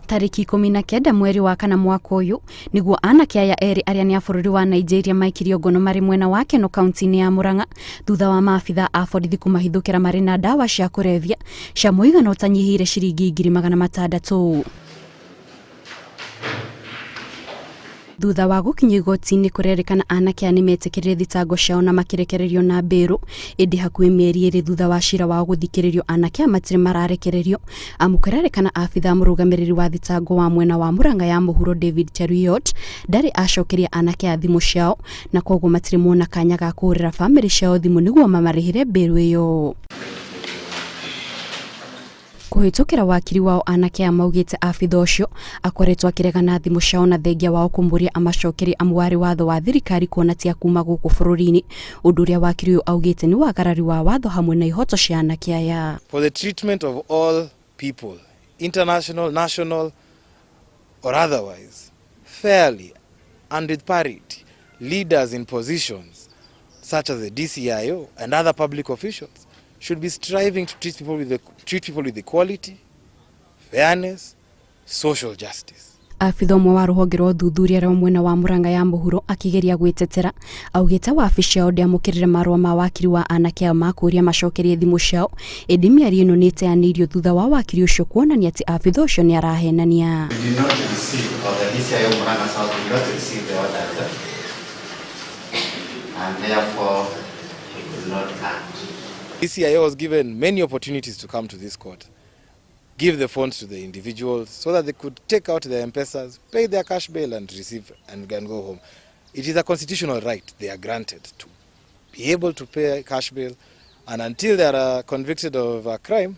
Tariki 19 mweri wa kana mwaka uyu niguo anake aya eri aria ni a bururi wa Nigeria maikirio ngono mari mwena wa Keno kaunti-ini ya Muang'a thutha wa maabithaa a borithi kumahithukira mari na dawa cia kurevya cia muigana utanyihire ciringi 600,000. Thutha wa gukinya igoti-ini kurerikana anake aya nimetikirire thitango ciao na makirekererio na mbiru indi hakuhi mieri iri thutha wa cira wao guthikiririo anake matire mararekererio amukurerikana abithaa murugamiriri wa thitango wa mwena wa Muang'a ya muhuro David Cheruyot ndari acokeria anake a thimu ciao na koguo matire mona kanya ga kurira family ciao thimu niguo mamarihire mbiru iyo. Kuhitukira wakiri wao anake a maugite abithaa ucio akoretwo akirega na thimu ciao na thengia wao kumburia amacokeri amwari watho wa thirikari kuona tia kuma guku bururi-ini undu uria wakiri uyu augite ni wagarari wa watho hamwe na ihoto cia anake aya. For the treatment of all people, international, national or otherwise, fairly and with parity, leaders in positions such as the DCI and other public officials should be striving to treat people with equality, fairness, social justice. Abithaa ũmwe wa rũhonge rwa ũthuthuria rwa mwena wa Muang'a ya muhuro akigeria gwitetera augite wabici ciao ndiamukirire marũa ma wakiri wa anake ao makuria macokerie thimu ciao indi miario ino niteanirio thutha wa wakiri ucio kuonania ati abithaa ucio ni arahenania. DCI was given many opportunities to come to this court, give the funds to the individuals so that they could take out their M-Pesas, pay their cash bail and receive and go home. It is a constitutional right they are granted to be able to pay cash bail, and until they are convicted of a crime,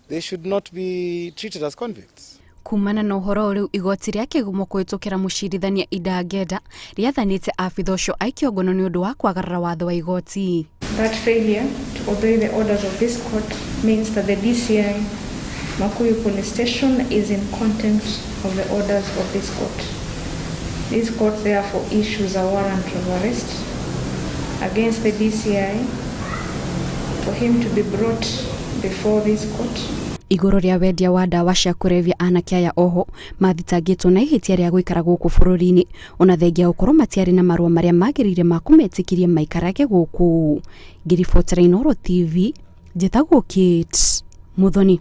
they should not be treated as convicts. Kumana na uhoro riu igoti ria kigumo kuhitukira mucirithania Ida Ngenda riathanite abithaa ucio aikio ngono ni undu wa kwagarara watho wa igoti. That failure to obey the orders of this court means that the DCI Makuyu Police Station is in contempt of the orders of this court. This court therefore issues a warrant of arrest against the DCI for him to be brought before this court. Iguru ria wendia wa dawa cia kurevya anake aya oho mathitangitwo na ihitia ria guikara guku bururi-ini ona thengia gukorwo matiari na marua maria magirire ma kumetikiria maikarage guku. Ngiribotera Inooro TV, njitagwo Kate Muthoni.